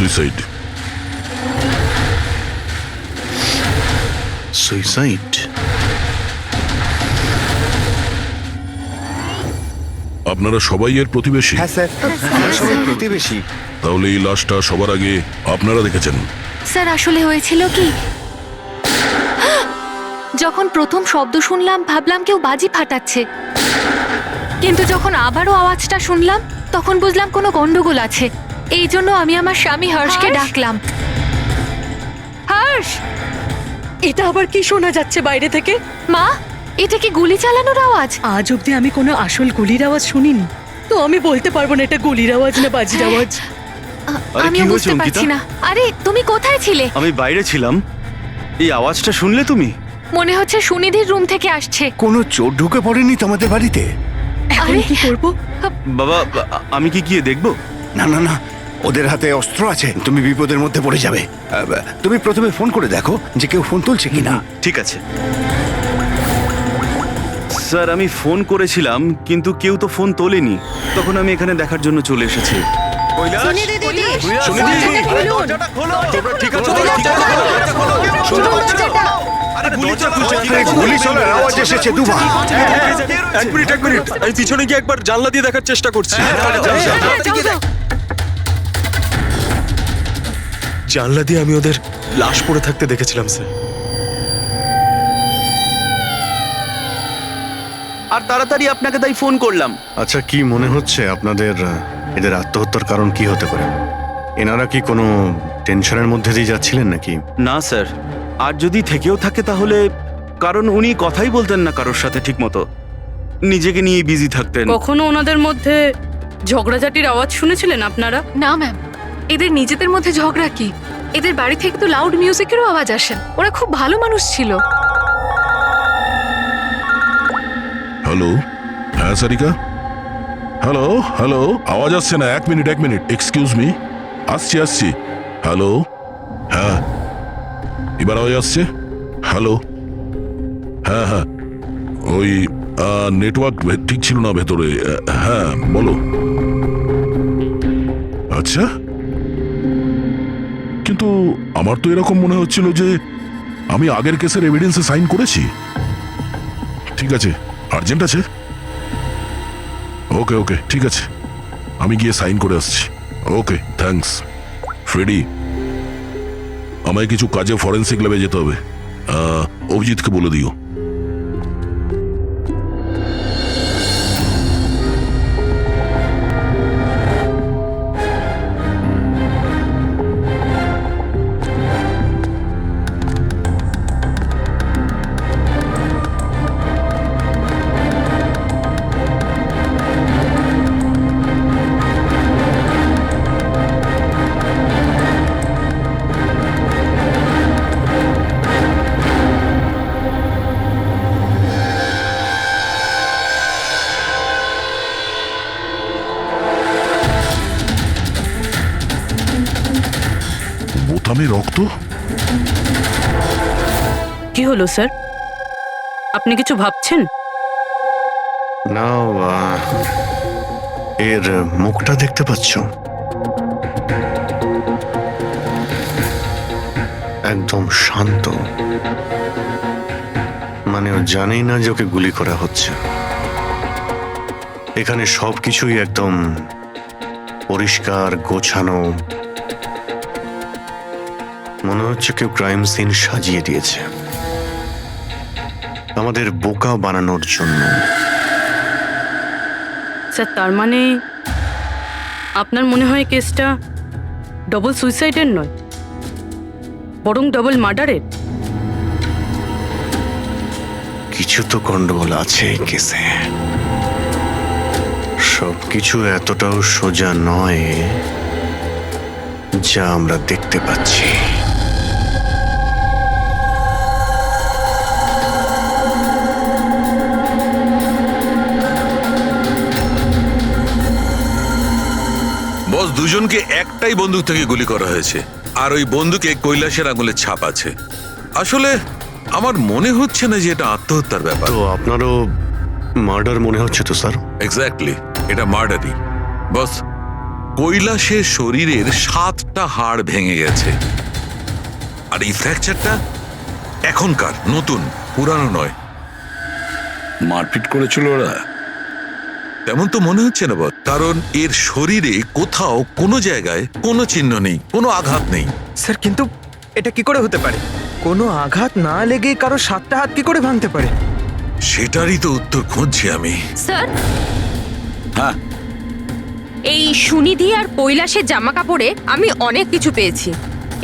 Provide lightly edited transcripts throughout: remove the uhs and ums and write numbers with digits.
Suicide. Suicide? আপনারা সবাই এর প্রতিবেশী? হ্যাঁ স্যার, আমরা সবাই প্রতিবেশী। তাহলে এই লাশটা সবার আগে আপনারা দেখেছেন? স্যার আসলে হয়েছিল কি, যখন প্রথম শব্দ শুনলাম ভাবলাম কেউ বাজি ফাটাচ্ছে, কিন্তু যখন আবারও আওয়াজটা শুনলাম তখন বুঝলাম কোনো গন্ডগোল আছে। এই জন্য আমি আমার স্বামী হর্ষকে ডাকলাম। হর্ষ! এটা আবার কি শোনা যাচ্ছে বাইরে থেকে? মা, এটা কি গুলি চালানোর আওয়াজ? আজ অব্দি আমি কোনো আসল গুলির আওয়াজ শুনিনি, তো আমি বলতে পারবো না এটা গুলির আওয়াজ না বাজির আওয়াজ। আরে আমিও কি বুঝতে হয়েছে, পারছি অঙ্কিতা? না। আরে তুমি কোথায় ছিলে? আমি বাইরে ছিলাম। এই আওয়াজটা শুনলে তুমি? মনে হচ্ছে সুনিধির রুম থেকে আসছে। কোনো চোর ঢুকে পড়েনি তোমাদের বাড়িতে? এখন আরে! কি করবো? বাবা, আমি কি গিয়ে দেখবো? না না না, ওদের হাতে অস্ত্র আছে, তুমি বিপদের মধ্যে পড়ে যাবে। তুমি প্রথমে ফোন করে দেখো যে কেউ ফোন তুলছে কিনা। ঠিক আছে স্যার, আমি ফোন করেছিলাম কিন্তু কেউ তো ফোন তোলেনি। তখন আমি এখানে দেখার জন্য চলে এসেছি। গুলি চলার আওয়াজ এসেছে দুবার। এক মিনিট আমি পিছনে গিয়ে একবার জানলা দিয়ে দেখার চেষ্টা করছি। জানলা দিয়ে আমি ওদের লাশ পড়ে থাকতে দেখেছিলাম স্যার। আর তাড়াতাড়ি আপনাকে তাই ফোন করলাম। আচ্ছা, কি মনে হচ্ছে আপনাদের এদের আত্মহত্যার কারণ কি হতে পারে? এনারা কি কোনো টেনশনের মধ্যে দিয়ে যাচ্ছিলেন নাকি? না স্যার, আর যদি থেকেও থাকে তাহলে কারণ উনি কথাই বলতেন না কারোর সাথে ঠিক মতো, নিজেকে নিয়ে বিজি থাকতেন। কখনো ওনাদের মধ্যে ঝগড়াঝাটির আওয়াজ শুনেছিলেন আপনারা? না ম্যাম, এদের নিজেদের মধ্যে ঝগড়া কি? এদের বাড়ি থেকে তো লাউড মিউজিকেরও আওয়াজ আসে। ওরা খুব ভালো মানুষ ছিল। হ্যালো, হ্যাঁ সারিকা। হ্যালো হ্যালো, আওয়াজ আসছে না। এক মিনিট এক্সকিউজ মি, আসছি। হ্যালো, হ্যাঁ এবার আওয়াজ আসছে। হ্যালো, হ্যাঁ ওই নেটওয়ার্ক ঠিক ছিল না ভেতরে। হ্যাঁ বলো। আচ্ছা, কিন্তু আমার তো এরকম মনে হচ্ছিল যে আমি আগের কেসের এভিডেন্সে সাইন করেছি। ঠিক আছে, আর্জেন্ট আছে। ওকে ঠিক আছে, আমি গিয়ে সাইন করে আসছি। Okay thanks. ফ্রেডি, আমায় কিছু কাজে ফরেন্সিক ল্যাবে যেতে হবে। অভিজিৎকে বলে দিও। বোতামে রক্ত? কি হলো স্যার, আপনি কিছু ভাবছেন? না, এর মুখটা দেখতে পাচ্ছ? একদম শান্ত, মানে ও জানেই না যে ওকে গুলি করা হচ্ছে। এখানে সবকিছুই একদম পরিষ্কার গোছানো, মনে হচ্ছে কেউ ক্রাইম সিন সাজিয়ে দিয়েছে আমাদের বোকা বানানোর জন্য। স্যার, তার মানে আপনার মনে হয় কেসটা ডবল সুইসাইডের নয়, বরং ডবল মার্ডারের? কিছু তো গন্ডগোল আছে এই কেসে। সবকিছু এতটাও সোজা নয় যা আমরা দেখতে পাচ্ছি। বস, দুজনকে একটাই বন্দুক থেকে গুলি করা হয়েছে, আর ওই বন্দুকে কৈলাসের আঙুলের ছাপ আছে। আসলে আমার মনে হচ্ছে না যে এটা আত্মহত্যার ব্যাপার। তো আপনারও মার্ডার মনে হচ্ছে তো স্যার? এক্স্যাক্টলি, এটা মার্ডারই। বস, কৈলাসের শরীরের 7টা হাড় ভেঙে গেছে। আর এই ফ্র্যাকচারটা এখনকার, নতুন, পুরানো নয়। মারপিট করেছিল ওরা? তেমন তো মনে হচ্ছে না বল, কারণ এর শরীরে কোথাও কোনো জায়গায় কোনো চিহ্ন নেই, কোনো আঘাত নেই। স্যার কিন্তু এটা কি করে হতে পারে? কোনো আঘাত না লেগে কারো 7টা হাত কি করে ভাঙতে পারে? সেটারই তো উত্তর খুঁজছি আমি। স্যার, হ্যাঁ, এই সুনিধি আর কৈলাসের জামা কাপড়ে আমি অনেক কিছু পেয়েছি।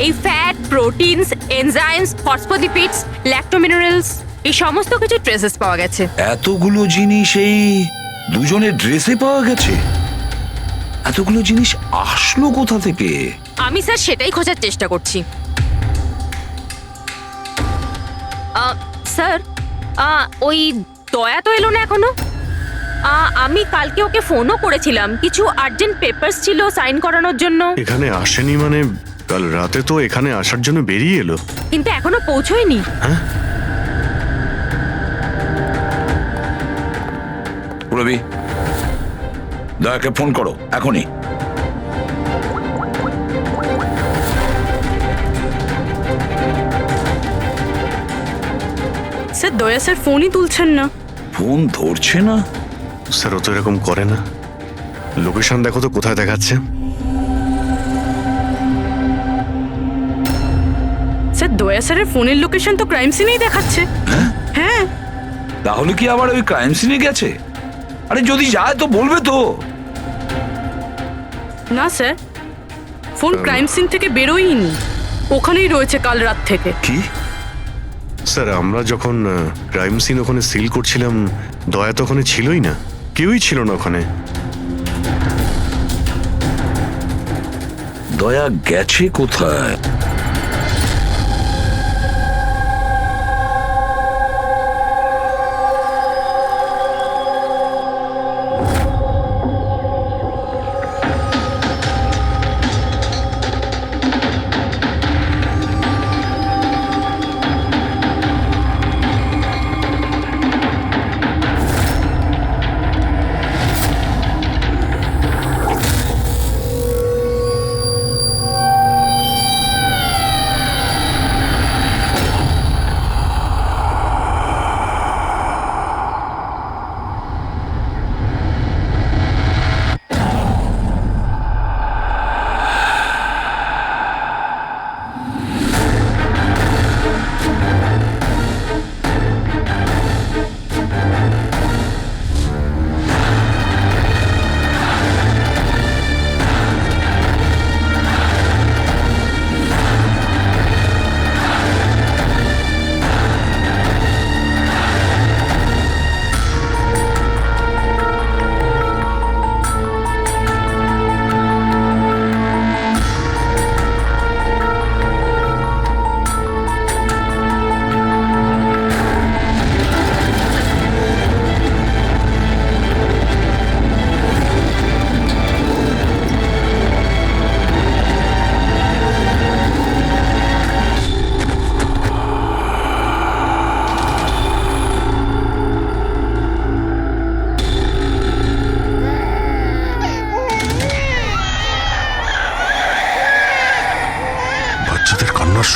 এই ফ্যাট, প্রোটিনস, এনজাইমস, ফসফোলিপিডস, ল্যাক্টোমিনারেলস, এই সমস্ত কিছু ট্রেসেস পাওয়া গেছে। এতগুলো জিনিস এই দুজনের ড্রেসে পাওয়া গেছে? এতগুলো জিনিস আসলো কোথা থেকে? আমি স্যার সেটাই খোঁজার চেষ্টা করছি। স্যার, ওই দয়া তো এলো না এখনো। আমি কালকে ওকে ফোনও করেছিলাম, কিছু আর্জেন্ট পেপারস ছিল সাইন করানোর জন্য। এখানে আসেনি মানে কাল রাতে তো এখানে আসার জন্য বেরিয়ে এলো। কিন্তু এখনো পৌঁছোয়নি। রবি, দয়াকে ফোন করো এখনই। স্যার দয়া স্যার ফোনই তুলছেন না। ফোন ধরছে না? স্যার ও তো এরকম করে না। লোকেশন দেখো তো কোথায় দেখাচ্ছে। স্যার দয়া স্যারের ফোনের লোকেশন তো ক্রাইম সিনেই দেখাচ্ছে। হ্যাঁ। তাহলে কি আবার ওই ক্রাইম সিনে গেছে? আরে যদি যায় তো বলবে তো। না স্যার, ফোন ক্রাইম সিন থেকে বেরোয়নি, ওখানেই রয়েছে কাল রাত থেকে। কি? স্যার আমরা যখন ক্রাইম সিন ওখানে সিল করছিলাম, দয়া তো ওখানে ছিলই না, কেউই ছিল না ওখানে। দয়া গেছে কোথায়?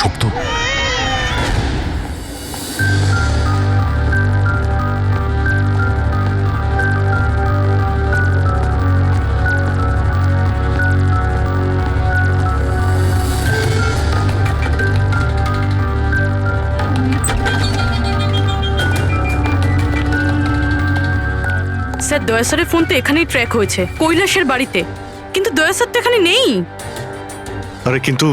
শব্দ। স্যার দয়া স্যারের ফোন তো এখানেই ট্র্যাক হয়েছে, কৈলাসের বাড়িতে, কিন্তু দয়া স্যার তো এখানে নেই। আরে কিন্তু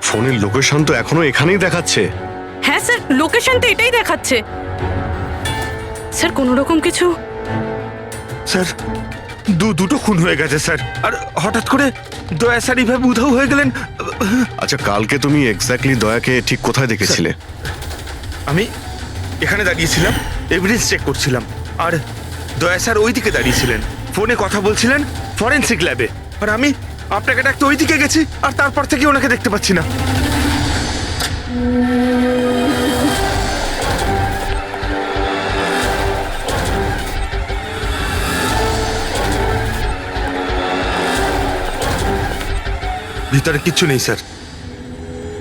ফোনের লোকেশন তো এখনো এখানেই দেখাচ্ছে। হ্যাঁ স্যার, লোকেশন তো এটাই দেখাচ্ছে। স্যার কোনো রকম কিছু? স্যার দুটো খুন হয়ে গেছে স্যার, আর হঠাৎ করে দয়া স্যার এইভাবে উধাও হয়ে গেলেন। আচ্ছা কালকে তুমি এক্স্যাক্টলি দয়াকে ঠিক কোথায় দেখেছিলে? আমি এখানে দাঁড়িয়েছিলাম, এভিডেন্স চেক করছিলাম, আর দয়া স্যার ওই দিকে দাঁড়িয়েছিলেন, ফোনে কথা বলছিলেন ফরেনসিক ল্যাবে, আর আমি আপনাকে ডাকতে ওই দিকে গেছি, আর তারপর থেকে ওনাকে দেখতে পাচ্ছি না। ভিতরে কিচ্ছু নেই স্যার।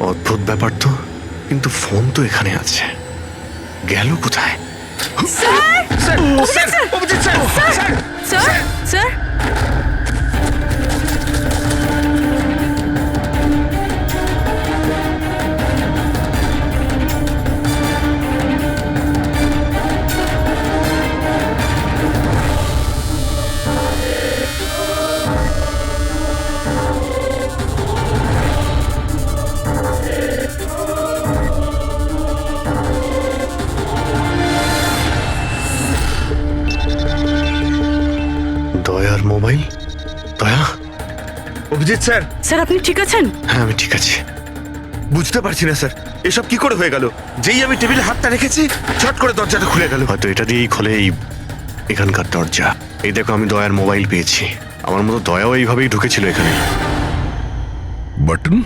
অদ্ভুত ব্যাপার তো, কিন্তু ফোন তো এখানে আছে, গেল কোথায়? Sir, Abhijit sir, sir, sir sir দয়ার মোবাইল। দয়া, অভিজিৎ স্যার। স্যার আপনি ঠিক আছেন? হ্যাঁ আমি ঠিক আছি। বুঝতে পারছি না স্যার, এসব কি করে হয়ে গেল? যেই আমি টেবিলে হাতটা রেখেছি ছট করে দরজাটা খুলে গেল। হয়তো এটা দিয়েই খোলে এখানকার দরজা। এই দেখো, আমি দয়ার মোবাইল পেয়েছি। আমার মতো দয়াও এইভাবেই ঢুকেছিল এখানে। বাটন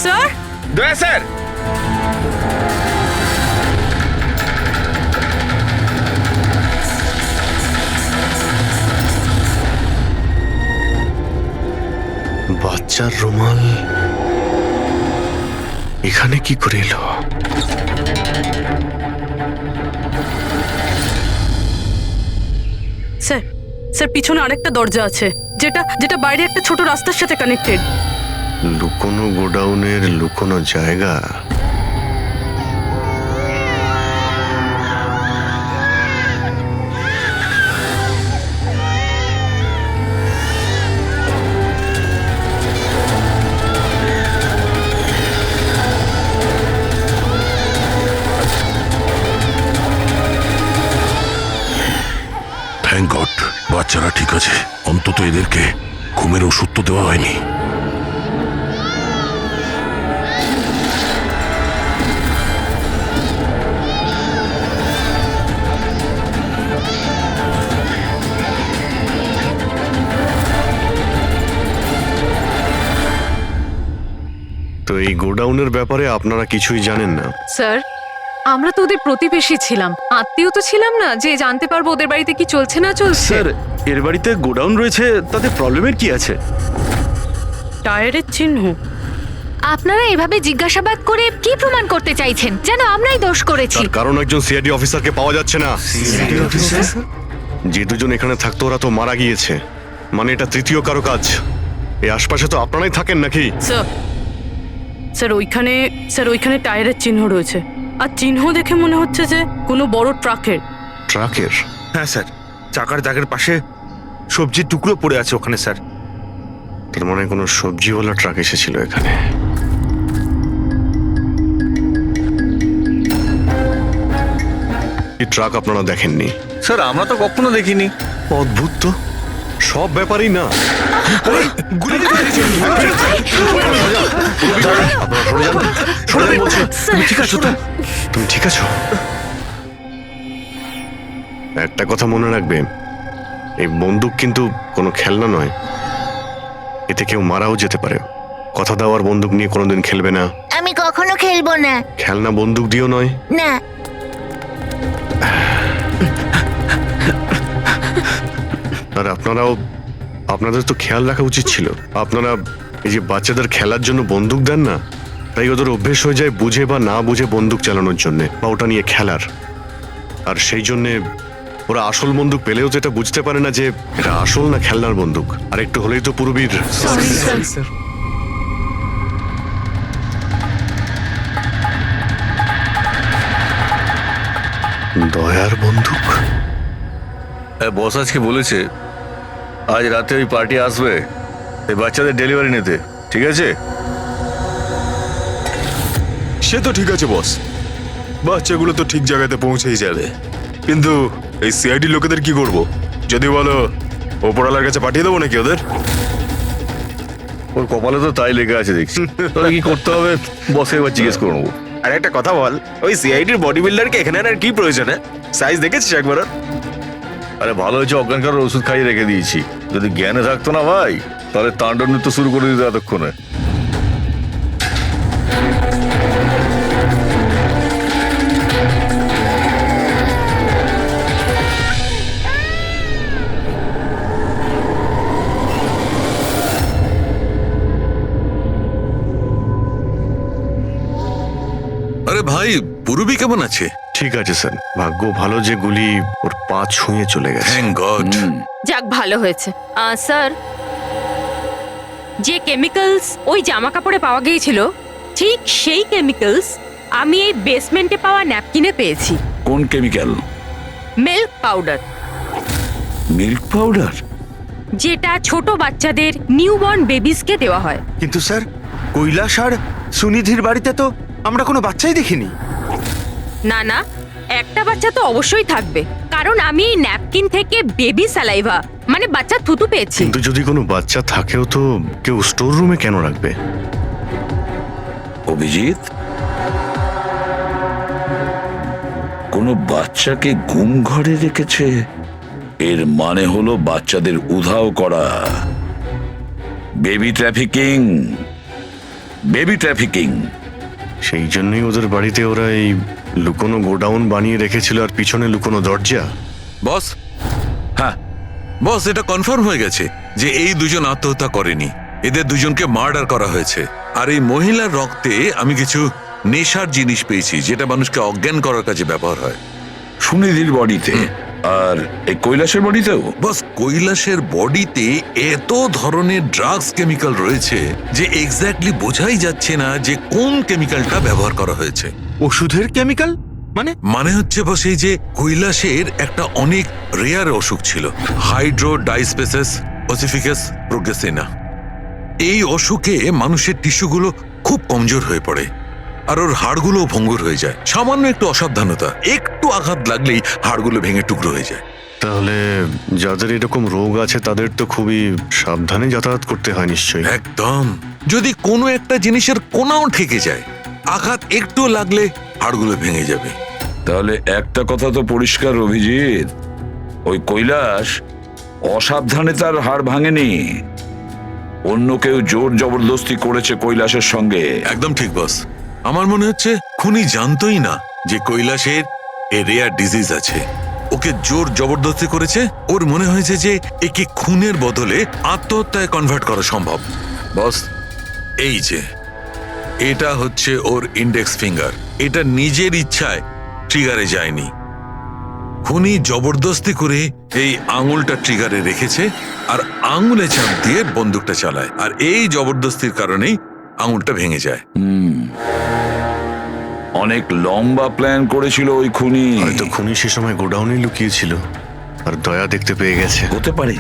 স্যার দয়া স্যার, বাচ্চার রুমাল এখানে কি করে এলো? স্যার স্যার পিছনে আরেকটা দরজা আছে, যেটা যেটা বাইরে একটা ছোট রাস্তার সাথে কানেক্টেড। লুকোনো গোডাউনের লুকোনো জায়গা। থ্যাংক গড, বাচ্চারা ঠিক আছে। অন্তত এদেরকে ঘুমের ওষুধ তো দেওয়া হয়নি। তো এই গোডাউনের ব্যাপারে আপনারা কিছুই জানেন না? স্যার, আমরা তো ওদের প্রতিবেশী ছিলাম, আত্মীয় তো ছিলাম না যে জানতে পারবো ওদের বাড়িতে কি চলছে না চলছে। স্যার এর বাড়িতে গোডাউন রয়েছে, তাতে প্রবলেমের কি আছে? টায়ারের চিহ্ন। আপনারা এভাবে জিজ্ঞাসাবাদ করে কি প্রমাণ করতে চাইছেন? যেন আমরাই দোষ করেছি। তার কারণ একজন সিআইডি অফিসারকে পাওয়া যাচ্ছে না। যে দুজন এখানে থাকতো ওরা তো মারা গিয়েছে। মানে এটা তৃতীয় কারো কাজ। এই আশপাশে তো আপনারাই থাকেন নাকি? স্যার স্যার ওইখানে টায়ারের চিহ্ন রয়েছে, আর চিহ্ন দেখে মনে হচ্ছে যে কোনো বড় ট্রাকের। ট্রাকের? হ্যাঁ স্যার, চাকার দাগের পাশে সবজির টুকরো পড়ে আছে ওখানে স্যার। তার মানে কোনো সবজিওয়ালা ট্রাক এসেছিল এখানে। এই ট্রাক আপনারা দেখেননি? স্যার আমরা তো কখনো দেখিনি। অদ্ভুত তো, সব ব্যাপারই না। তুমি ঠিক আছো তো? তুমি ঠিক আছো? একটা কথা মনে রাখবে, এই বন্দুক কিন্তু কোনো খেলনা নয়। এতে কেউ মারাও যেতে পারে। কথা দেওয়ার বন্দুক নিয়ে কোনোদিন খেলবে না। আমি কখনো খেলবো না। খেলনা বন্দুক দিও নয়। না। আর আপনাদের তো খেয়াল রাখা উচিত ছিল। আপনারা এই যে বাচ্চাদের খেলার জন্য বন্দুক দেন না, তাই ওদের অভ্যেস হয়ে যায় বুঝে বা না বুঝে বন্দুক চালানোর জন্য বা ওটা নিয়ে খেলার। আর সেই জন্যে ওরা আসল বন্দুক পেলেও তো এটা বুঝতে পারে না যে এটা আসল না খেলনার বন্দুক। আর একটু হলেই তো পুরবীর। দয়ার বন্দুক? বস আজকে বলেছে আজ রাতে ওই পার্টি আসবে এই বাচ্চাদের ডেলিভারি নিতে, ঠিক আছে? সে তো ঠিক আছে বস, বাচ্চাগুলো তো ঠিক জায়গাতে পৌঁছেই যাবে। কিন্তু এই সিআইডি লোকেদের কি করব? যদি বলো ওপরওয়ালার কাছে পাঠিয়ে দেবো নাকি ওদের? ওর কপালে তো তাই লেগে আছে দেখছি। তবে কি করতে হবে বসে এবার জিজ্ঞেস করে নেবো। আর একটা কথা বল, ওই সিআইডির বডি বিল্ডারকে এখানে আর কি প্রয়োজন? সাইজ দেখেছিস একবার? আরে ভালো হয়েছে অজ্ঞান করার ওষুধ খাইয়ে রেখে দিয়েছি। যদি জ্ঞানে থাকতো না ভাই, তাহলে তাণ্ডব নৃত্য শুরু করে দিত এতক্ষণে। ভাই পূর্বী কেমন আছে? ঠিক আছে স্যার, ভাগ্য ভালো যে গুলি ওর পা ছুঁয়ে চলে গেছে। Thank god. যাক ভালো হয়েছে স্যার, যে কেমিক্যালস ওই জামা কাপড়ে পাওয়া গিয়েছিল ঠিক সেই কেমিক্যালস আমি এই বেসমেন্টে পাওয়া ন্যাপকিনে পেয়েছি। কোন chemical? Milk powder, milk powder? যেটা ছোট বাচ্চাদের নিউবর্ন বেবিসকে দেওয়া হয়। কিন্তু স্যার, কৈলাস আর সুনিধির বাড়িতে তো আমরা কোনো বাচ্চাই দেখিনি। না না, একটা বাচ্চা তো অবশ্যই থাকবে, কারণ আমি এই ন্যাপকিন থেকে বেবি স্যালাইভা মানে বাচ্চার থুতু পেয়েছি। কিন্তু যদি কোনো বাচ্চা থাকেও তো কেউ স্টোর রুমে কেন রাখবে? অভিজিৎ, কোনো বাচ্চাকে গুম ঘরে রেখেছে, এর মানে হলো বাচ্চাদের উধাও করা। Baby trafficking, baby trafficking. সেই জন্যই ওদের বাড়িতে ওরা এই লুকোনো গোডাউন বানিয়ে রেখেছিল আর পিছনে লুকোনো দরজা। বস, হ্যাঁ, বস এটা কনফার্ম হয়ে গেছে যে এই দুজন আত্মহত্যা করেনি, এদের দুজনকে মার্ডার করা হয়েছে। আর এই মহিলার রক্তে আমি কিছু নেশার জিনিস পেয়েছি যেটা মানুষকে অজ্ঞান করার কাজে ব্যবহার হয়। সুনিধির বডিতে আর এই কৈলাসের বডিতেও? বস, কৈলাসের বডিতে এত ধরনের ড্রাগস কেমিক্যাল রয়েছে যে এক্স্যাক্টলি বোঝাই যাচ্ছে না যে কোন কেমিক্যালটা ব্যবহার করা হয়েছে। ওষুধের কেমিক্যাল মানে? মানে হচ্ছে বস, এই যে কৈলাসের একটা অনেক রেয়ার অসুখ ছিল, হাইড্রো ডাইস্পেসিস ওসিফিকাস প্রোগ্রেসিনা। এই অসুখে মানুষের টিস্যুগুলো খুব কমজোর হয়ে পড়ে আর ওর হাড়গুলো ভঙ্গুর হয়ে যায়। সামান্য একটু অসাবধানতা, একটু আঘাত লাগলেই হাড়গুলো ভেঙে টুকরো হয়ে যায়। তাহলে যাদের এরকম রোগ আছে তাদের তো খুবই সাবধানে যাতায়াত করতে হয় নিশ্চয়ই। একদম, যদি কোনো একটা জিনিসের কোনাও ঠেকে যায়, আঘাত একটু লাগলে হাড়গুলো ভেঙে যাবে। তাহলে একটা কথা তো পরিষ্কার অভিজিৎ, ওই কৈলাস অসাবধানে তার হাড় ভাঙেনি, অন্য কেউ জোর জবরদস্তি করেছে কৈলাসের সঙ্গে। একদম ঠিক বস, আমার মনে হচ্ছে খুনি জানতোই না যে কৈলাসের এ রেয়ার ডিজিজ আছে। ওকে জোর জবরদস্তি করেছে, ওর মনে হয়েছে যে একে খুনের বদলে আত্মহত্যায় কনভার্ট করা সম্ভব। বস, এই যে এটা হচ্ছে ওর ইন্ডেক্স ফিঙ্গার, এটা নিজের ইচ্ছায় ট্রিগারে যায়নি, খুনি জবরদস্তি করে এই আঙুলটা ট্রিগারে রেখেছে আর আঙুলে চাপ দিয়ে বন্দুকটা চালায়, আর এই জবরদস্তির কারণেই আঙুলটা ভেঙে যায়। অনেক লম্বা প্ল্যান করেছিল ওই খুনি। হয়তো খুনি সে সময় গোডাউনে লুকিয়েছিল আর দয়া দেখতে পেয়ে গেছে। হতে পারে।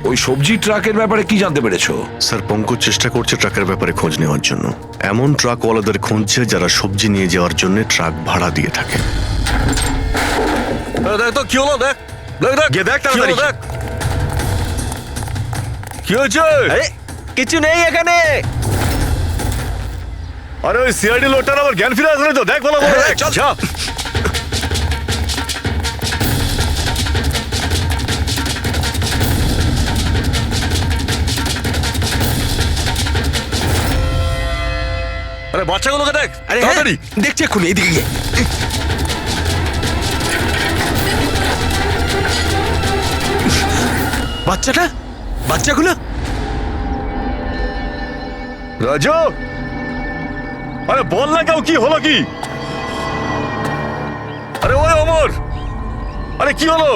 ওই সবজি ট্রাকের ব্যাপারে কি জানতে পেরেছো? স্যার, পঙ্কজ চেষ্টা করছে ট্রাকের ব্যাপারে খোঁজ নেওয়ার জন্য। এমন ট্রাকওয়ালাদের খুঁজছে যারা সবজি নিয়ে যাওয়ার জন্য ট্রাক ভাড়া দিয়ে থাকে। দেখ তো কি হলো, দেখ দেখ দেখ গিয়ে দেখ তাড়াতাড়ি। কি হয়েছে? কিছু নেই এখানে। আরে ওই সিআইডি লোকটার আবার জ্ঞান ফিরে আসলে তো, দেখ ভালো করে দেখ। যা। আরে বাচ্চাগুলোকে দেখ তাড়াতাড়ি। দেখছি এক্ষুনি, এদিকে গিয়ে। বাচ্চাটা, বাচ্চাগুলো। রাজু, আরে বল না কেউ, কি হলো কি? আরে ওই অমর, আরে কি হলো?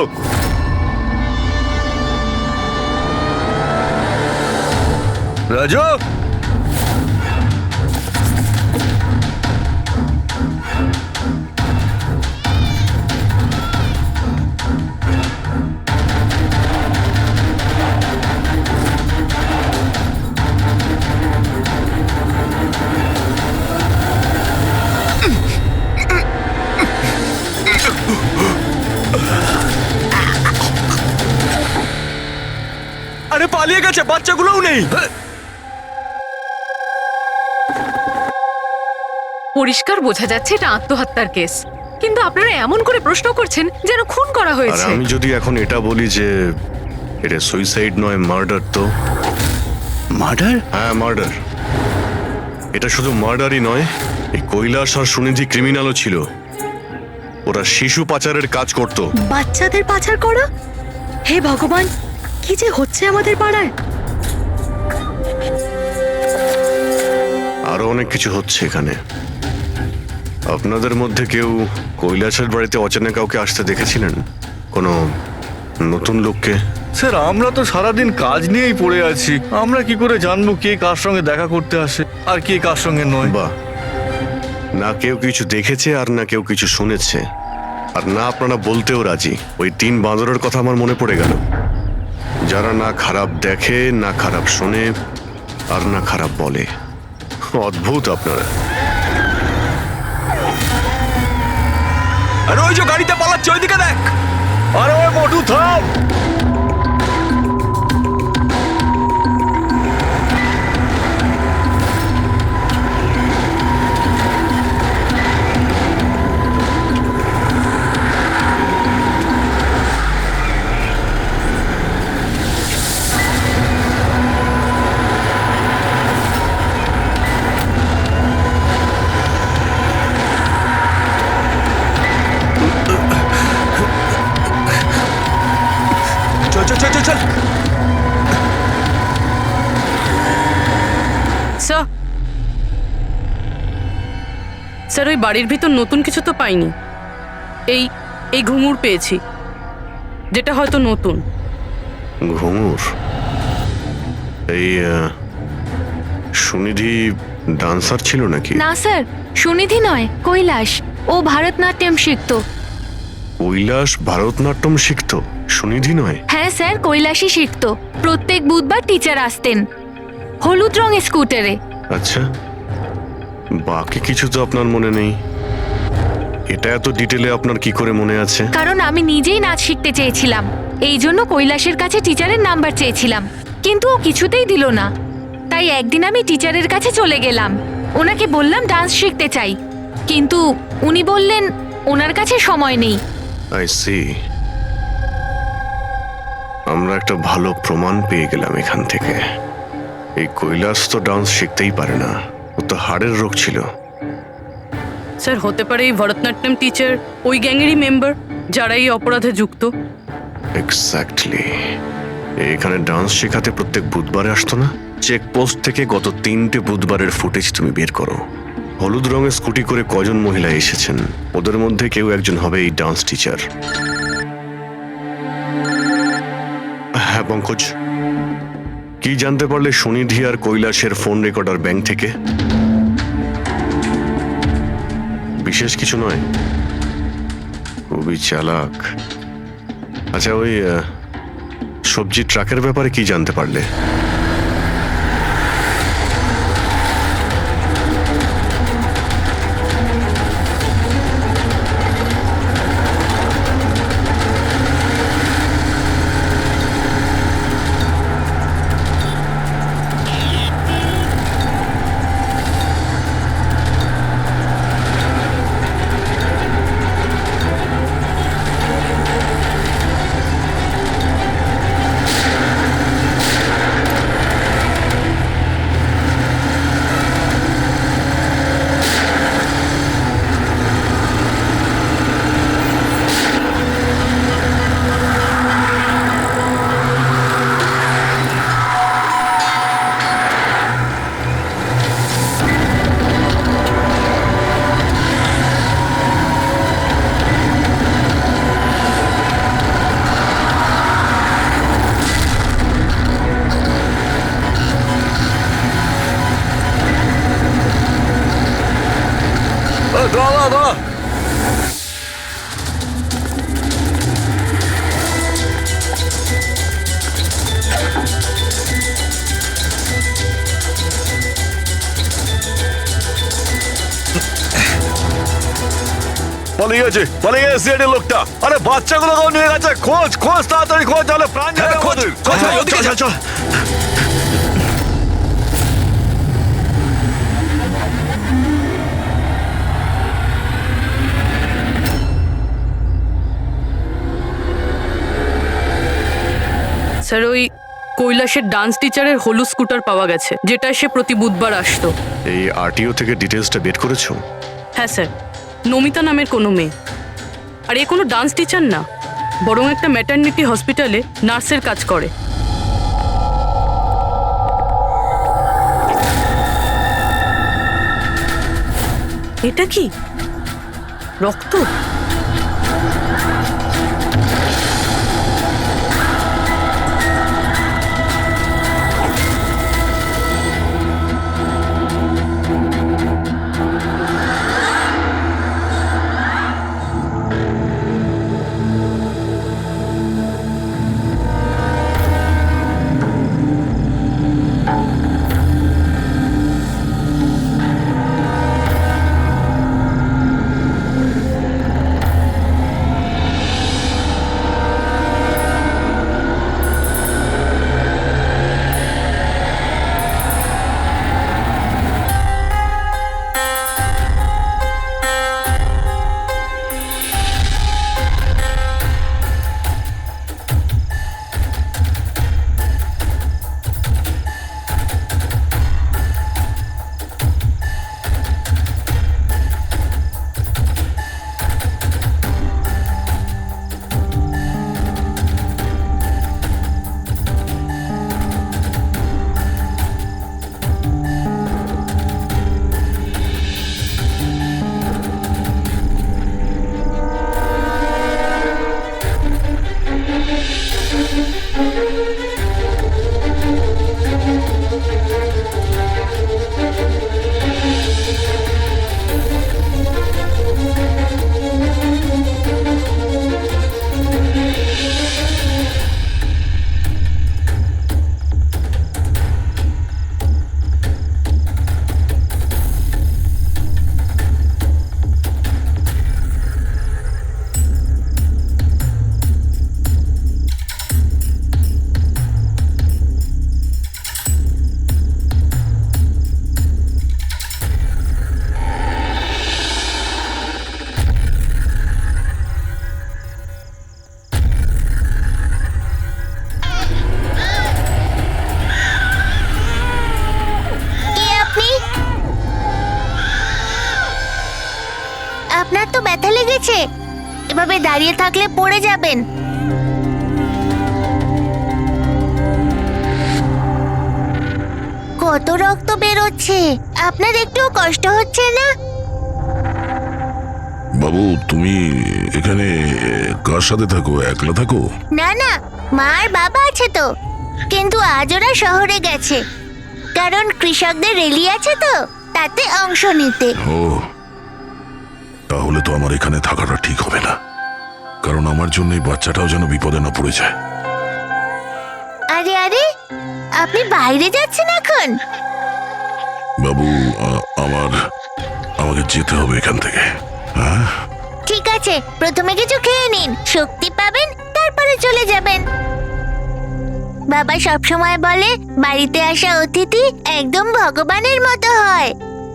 রাজু, আরে পালিয়ে গেছে, বাচ্চাগুলোও নেই। পরিষ্কার বোঝা যাচ্ছে এটা আত্মহত্যার কেস, কিন্তু আপনারা এমন করে প্রশ্ন করছেন যেন খুন করা আর হয়েছে। আমি যদি এখন এটা বলি যে এটা সুইসাইড নয় মার্ডার, তো মার্ডার? হ্যাঁ মার্ডার। এটা শুধু মার্ডারই নয়, এই কৈলাস আর সুনিধি ক্রিমিনালও ছিল। ওরা শিশু পাচারের কাজ করত। বাচ্চাদের পাচার করা? হে ভগবান, কি যে হচ্ছে আমাদের পাড়ায়। আরো অনেক কিছু হচ্ছে এখানে। আপনাদের মধ্যে কেউ কৈলাসের বাড়িতে অচেনা কাউকে আসতে দেখেছিলেন? কোনো নতুন লোককে? স্যার আমরা তো সারাদিন কাজ নিয়েই পড়ে আছি, আমরা কি করে জানবো কে কার সঙ্গে দেখা করতে আসে আর কে কার সঙ্গে নয়? বাহ, না কেউ কিছু দেখেছে আর না কেউ কিছু শুনেছে, আর না আপনারা বলতেও রাজি। ওই 3 বাঁদরের কথা আমার মনে পড়ে গেল, যারা না খারাপ দেখে, না খারাপ শোনে, আর না খারাপ বলে। অদ্ভুত আপনারা। আরে ওই যে গাড়িতে পালাচ্ছে, ওইদিকে দেখ। আরে ওই মোটু থাম! চল চল চল চল চল। স্যার স্যার ওই বাড়ির ভিতর নতুন কিছু তো পাইনি। এই এই ঘুঙুর পেয়েছি, যেটা হয়তো নতুন। ঘুঙুর? এই সুনিধি ডান্সার ছিল নাকি? না স্যার, সুনিধি নয়, কৈলাস। ও ভারতনাট্যম শিখতো। কৈলাস ভারতনাট্যম শিখতো, সুনিধি নয়? হ্যাঁ স্যার, কৈলাসই শিখতো। প্রত্যেক বুধবার টিচার আসতেন হলুদ রঙের স্কুটারে। আচ্ছা, বাকি কিছু তো আপনার মনে নেই। এটা এত ডিটেলে আপনার কি করে মনে আছে? কারণ আমি নিজেই নাচ শিখতে চেয়েছিলাম, এই জন্য কৈলাসের কাছে টিচারের নাম্বার চেয়েছিলাম, কিন্তু ও কিছুতেই দিল না। তাই একদিন আমি টিচারের কাছে চলে গেলাম, ওনাকে বললাম ডান্স শিখতে চাই, কিন্তু উনি বললেন ওনার কাছে সময় নেই। I see. আমরা একটা ভালো প্রমাণ পেয়ে গেলাম এখান থেকে। এই কৈলাস তো ডান্স শিখতেই পারে না, ও তো হাড়ের রোগ ছিল। স্যার হতে পারে এই ভরতনাট্যম টিচার ওই গ্যাংয়েরই মেম্বার যারা এই অপরাধে যুক্ত। এক্স্যাক্টলি। এখানে ডান্স শেখাতে প্রত্যেক বুধবারে আসতো না? চেকপোস্ট থেকে গত 3টে বুধবারের ফুটেজ তুমি বের করো। হলুদ রঙের স্কুটি করে কজন মহিলা এসেছেন, ওদের মধ্যে কেউ একজন হবে এই ডান্স টিচার। হ্যাঁ পঙ্কজ, কি জানতে পারলে সুনিধি আর কৈলাসের ফোন রেকর্ডার ব্যাংক থেকে? বিশেষ কিছু নয়, খুবই চালাক। আচ্ছা, ওই সবজি ট্রাকের ব্যাপারে কি জানতে পারলে? পালিয়ে গেছে, পালিয়ে গেছে সিআইডি লোকটা। আরে বাচ্চাগুলোকেও নিয়ে গেছে। খোঁজ খোঁজ, তাড়াতাড়ি খোঁজ, তাহলে প্রাণ যাবে আমাদের। চল চল। স্যার ওই কৈলাসের ডান্স টিচারের হলুদ স্কুটার পাওয়া গেছে, যেটা সে প্রতি বুধবার আসতো। এই আরটিও থেকে ডিটেলসটা বের করেছো? হ্যাঁ স্যার, নমিতা নামের কোনো মেয়ে। আর এ কোনো ডান্স টিচার না, বরং একটা ম্যাটারনিটি হসপিটালে নার্সের কাজ করে। এটা কি? রক্ত? আপনার তো ব্যথা লেগেছে, এভাবে দাঁড়িয়ে থাকলে পড়ে যাবেন। কত রক্ত বেরোচ্ছে, আপনার একটুও কষ্ট হচ্ছে না? বাবু, তুমি এখানে কার সাথে থাকো? একলা থাকো? না না, মা আর বাবা আছে তো, কিন্তু আজ ওরা শহরে গেছে, কারণ কৃষকদের র্যালি আছে তো, তাতে অংশ নিতে। ও, তাহলে তো আমার এখানে থাকাটা ঠিক হবে না, কারণ আমার জন্য এই বাচ্চাটাও যেন বিপদে না পড়ে যায়। আরে আরে, আপনি বাইরে যাচ্ছেন এখন? বাবু, আমাকে যেতে হবে এখান থেকে। হ্যাঁ, ঠিক আছে, প্রথমে কিছু খেয়ে নিন, শক্তি পাবেন, তারপরে চলে যাবেন। বাবা সবসময় বলে বাড়িতে আসা অতিথি একদম ভগবানের মতো হয়,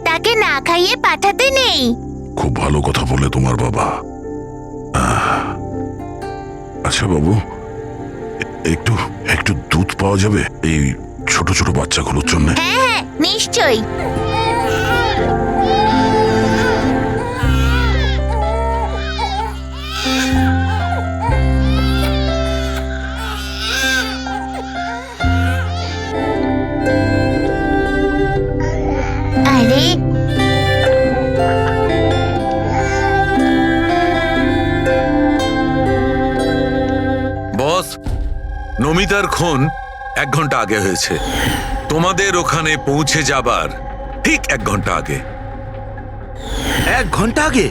তাকে না খাইয়ে পাঠাতে নেই। খুব ভালো কথা বলে তোমার বাবা। আচ্ছা বাবু, একটু একটু দুধ পাওয়া যাবে এই ছোট ছোট বাচ্চাগুলোর জন্য? হ্যাঁ হ্যাঁ, নিশ্চয়ই। আরে, বস, নমিতার খুন 1 ঘন্টা আগে হয়েছে, তোমাদের ওখানে পৌঁছে যাবার ঠিক 1 ঘন্টা আগে। 1 ঘন্টা আগে?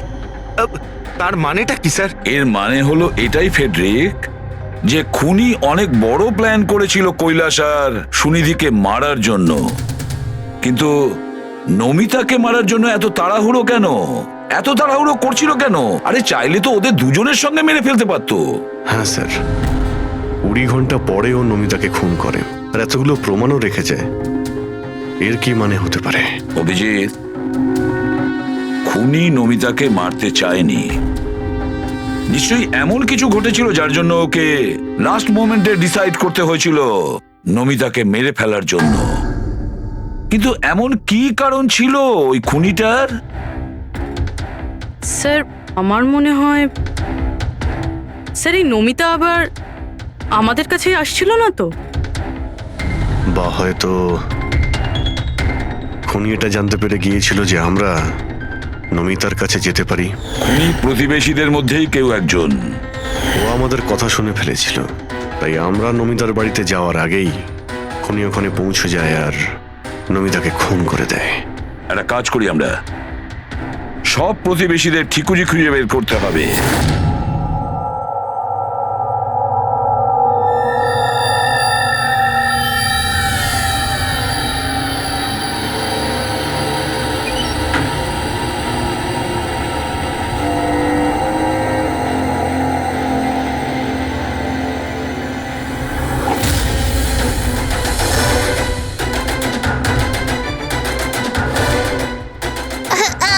তার মানেটা কি স্যার? এর মানে হলো এটাই ফেডরিক, যে খুনি অনেক বড় প্ল্যান করেছিল কৈলাস আর সুনিধিকে মারার জন্য, কিন্তু নমিতাকে মারার জন্য এত তাড়াহুড়ো কেন? এত তাড়াহুড়ো করছিল কেন? আরে চাইলে তো ওদের দুজনের সঙ্গে মেরে ফেলতে পারতো। হ্যাঁ স্যার, 20 ঘন্টা পরে ও নমিতাকে খুন করে, আর এতগুলো প্রমাণও রেখেছে। এর কি মানে হতে পারে? অভিজিৎ, খুনি নমিতাকে মারতে চায়নি, নিশ্চয়ই এমন কিছু ঘটেছিল যার জন্য ওকে লাস্ট মোমেন্টে ডিসাইড করতে হয়েছিল নমিতাকে মেরে ফেলার জন্য। কিন্তু এমন কি কারণ ছিল ওই খুনিটার? স্যার, আমার মনে হয় স্যার এই নমিতা আবার আমাদের কাছেই আসছিল না তো? বা হয়তো খুনি এটা জানতে পেরে গিয়েছিল যে আমরা নমিতার কাছে যেতে পারি? খুনি প্রতিবেশীদের মধ্যেই কেউ একজন। ও আমাদের কথা শুনে ফেলেছিল, তাই আমরা নমিতার বাড়িতে যাওয়ার আগেই খুনি ওখানে পৌঁছে যায় আর নমিতাকে খুন করে দেয়। একটা কাজ করি আমরা, সব প্রতিবেশীদের ঠিকুজি খুঁজে বের করতে হবে।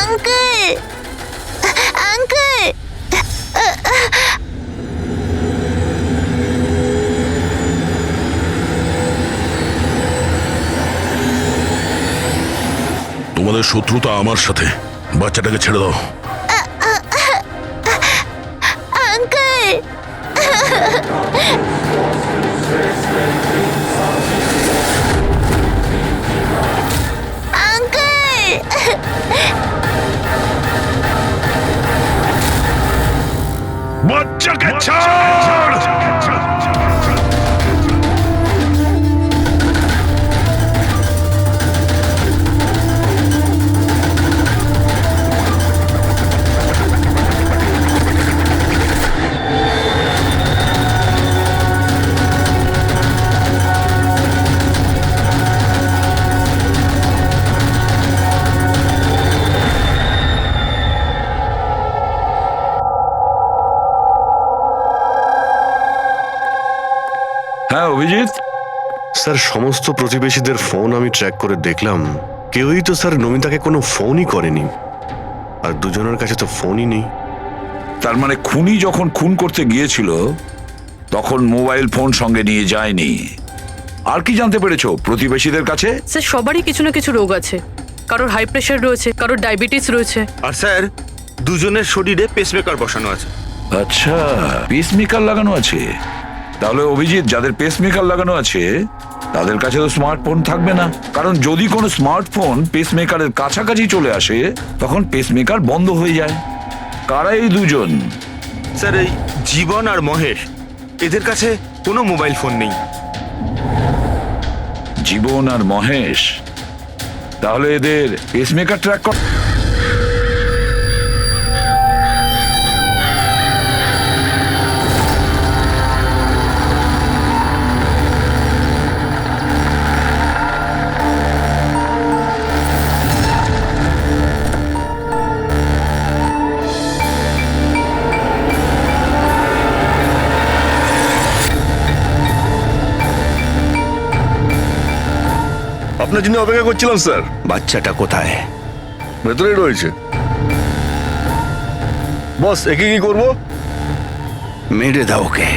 আঙ্কেল, আঙ্কেল, তোমাদের শত্রুতা আমার সাথে, বাচ্চাটাকে ছেড়ে দাও। আঙ্কেল, আঙ্কেল, বাচ্চাকে ছাড়! হ্যাঁ অভিজিৎ, স্যার, সমস্ত প্রতিবেশীদের ফোন আমি ট্র্যাক করে দেখলাম, কেউই তো স্যার নমিতাকে কোনো ফোনই করেনি, আর দুজনের কাছে তো ফোনই নেই। তার মানে খুনি যখন খুন করতে গিয়েছিল তখন মোবাইল ফোন সঙ্গে নিয়ে যায়নি। আর কি জানতে পেরেছো প্রতিবেশীদের কাছে? স্যার সবারই কিছু না কিছু রোগ আছে, কারোর হাই প্রেশার রয়েছে, কারোর ডায়াবেটিস রয়েছে। আর স্যার, দুজনের শরীরে পেসমেকার বসানো আছে। আচ্ছা, পেসমেকার লাগানো আছে। তাহলে অভিজিৎ, যাদের পেসমেকার লাগানো আছে তাদের কাছে তো স্মার্টফোন থাকবে না, কারণ যদি কোনো স্মার্টফোন পেসমেকারের কাছাকাছি চলে আসে তখন পেসমেকার বন্ধ হয়ে যায়। কারা এই দুজন? স্যার, এই জীবন আর মহেশ, এদের কাছে কোনো মোবাইল ফোন নেই। জীবন আর মহেশ? তাহলে এদের পেসমেকার ট্র্যাক কর। আপনার জন্য অপেক্ষা করছিলাম স্যার। বাচ্চাটা কোথায়? ভেতরেই রয়েছে। বস, একে কি করবো? মেরে দাও ওকে।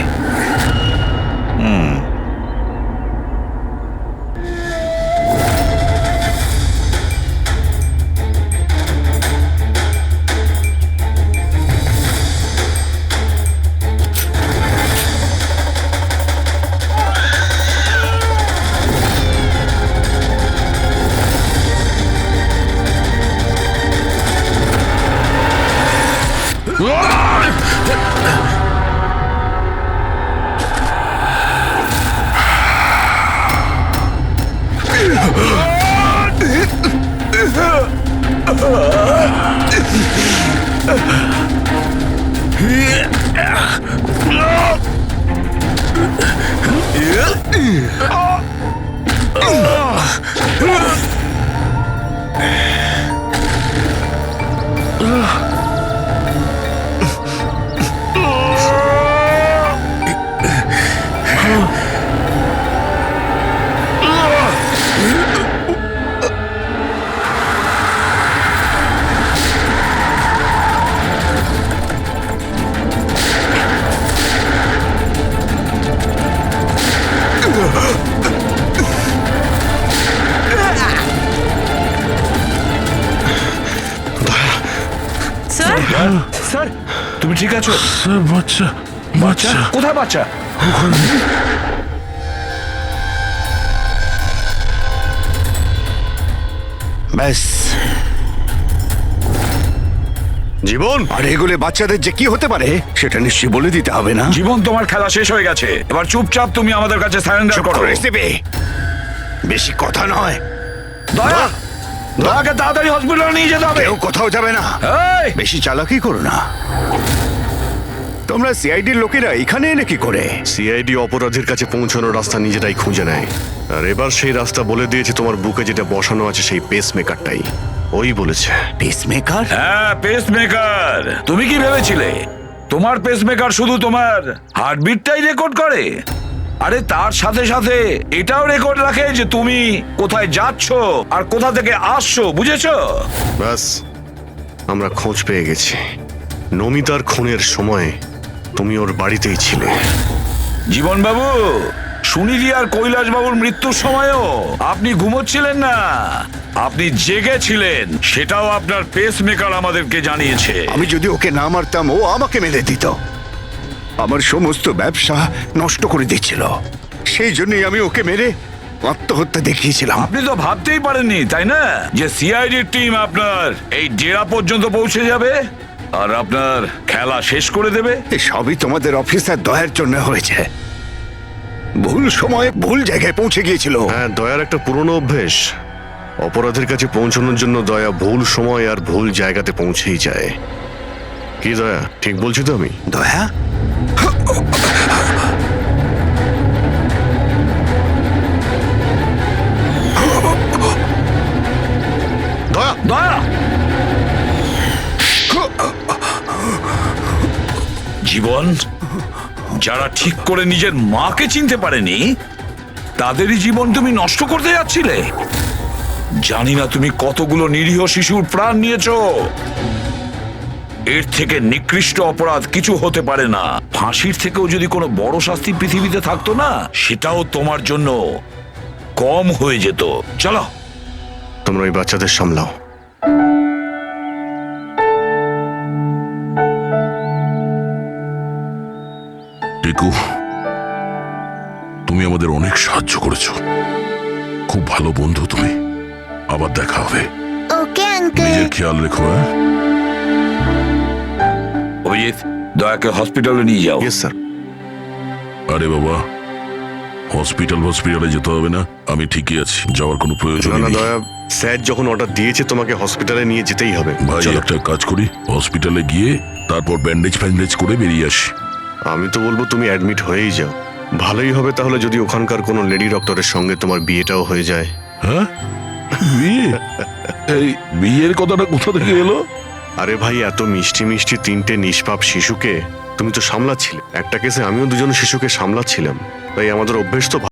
স্যার, তুমি ঠিক আছো? স্যার, বাচ্চা বাচ্চা কোথায় বাচ্চা? ব্যাস, জীবন, আর এগুলো বাচ্চাদের যে কি হতে পারে সেটা নিশ্চয়ই বলে দিতে হবে না? জীবন, তোমার খেলা শেষ হয়ে গেছে, এবার চুপচাপ তুমি আমাদের কাছে সারেন্ডার করো। বেশি কথা নয়। দয়া, দয়াকে তাড়াতাড়ি হসপিটালে নিয়ে যেতে হবে। কেউ কোথাও যাবে না। এই, বেশি চালাকি করো না। তোমরা সিআইডির লোকেরা এখানে এলে কি করে? সিআইডি অপরাধীর কাছে পৌঁছানোর রাস্তা নিজেরাই খুঁজে নেয়, আর এবার সেই রাস্তা বলে দিয়েছে তোমার বুকে যেটা বসানো আছে সেই পেসমেকারটাই। ওই বলেছে। পেসমেকার? হ্যাঁ, পেসমেকার। তুমি কি ভেবেছিলে তোমার পেসমেকার শুধু তোমার হার্টবিটটাই রেকর্ড করে? আরে তার সাথে সাথে এটাও রেকর্ড রাখে যে তুমি কোথায় যাচ্ছ আর কোথা থেকে আসছো, বুঝেছো? ব্যাস, আমরা খোঁজ পেয়ে গেছি। নমিতার খুনের সময় তুমি ওর বাড়িতেই ছিলে। জীবন বাবু, সুনিধি আর কৈলাস বাবুর মৃত্যুর সময়ও আপনি ঘুমোচ্ছিলেন না, আপনি জেগেছিলেন। সেটাও আপনার পেসমেকার আমাদেরকে জানিয়েছে। আমি যদি ওকে না মারতাম ও আমাকে মেরে দিত। আমার সমস্ত ব্যবসা নষ্ট করে দিচ্ছিল। সেই জন্যই আমি ওকে মেরে আত্মহত্যা দেখিয়েছিলাম। আপনি তো ভাবতেই পারেননি, তাই না, যে সিআইডির টিম আপনার এই ডেরা পর্যন্ত পৌঁছে যাবে আর আপনার খেলা শেষ করে দেবে। সবই তোমাদের অফিসার দয়ার জন্য হয়েছে। ভুল সময়ে ভুল জায়গায় পৌঁছে গিয়েছিল। হ্যাঁ, দয়ার একটা পুরনো অভ্যেস। অপরাধের কাছে পৌঁছানোর জন্য দয়া ভুল সময় আর ভুল জায়গাতে পৌঁছেই যায়। কি দয়া, ঠিক বলছি তো আমি? দয়া, দয়া, দয়া, জীবন, যারা ঠিক করে নিজের মাকে চিনতে পারেনি তাদেরই জীবন তুমি নষ্ট করতে যাচ্ছিলে। জানি না তুমি কতগুলো নিরীহ শিশুর প্রাণ নিয়েছো। এর থেকে নিকৃষ্ট অপরাধ কিছু হতে পারে না। ফাঁসির থেকেও যদি কোনো বড় শাস্তি পৃথিবীতে থাকতো না, সেটাও তোমার জন্য কম হয়ে যেত। চলো, তোমরা ওই বাচ্চাদের সামলাও। টিকু, তুমি আমাদের অনেক সাহায্য করেছো। খুব ভালো বন্ধু তুমি। আবার দেখা হবে। Okay uncle. নিজের খেয়াল রেখো। হ্যাঁ, অভিজিৎ, দয়াকে হসপিটালে নিয়ে যাও। Yes sir. আরে বাবা, হসপিটালে যেতে হবে না, আমি ঠিকই আছি, যাওয়ার কোনো প্রয়োজন না না নেই। দয়া, স্যার যখন অর্ডার দিয়েছে তোমাকে হসপিটালে নিয়ে যেতেই হবে। ভাই, চলো। একটা কাজ করি, হসপিটালে গিয়ে তারপর ব্যান্ডেজ করে বেরিয়ে আসি। আমি তো বলবো তুমি অ্যাডমিট হয়েই যাও। ভালোই হবে তাহলে যদি ওখানকার কোনো লেডি ডক্টরের সঙ্গে তোমার বিয়েটাও হয়ে যায়। হ্যাঁ, বিয়ে? এই বিয়ের কথাটা কোথা থেকে এলো? আরে ভাই, এত মিষ্টি মিষ্টি তিনটে নিষ্পাপ শিশুকে তুমি তো সামলাচ্ছিলে। একটা কেসে আমিও দুজন শিশুকে সামলাচ্ছিলাম, তাই আমাদের অভ্যেস তো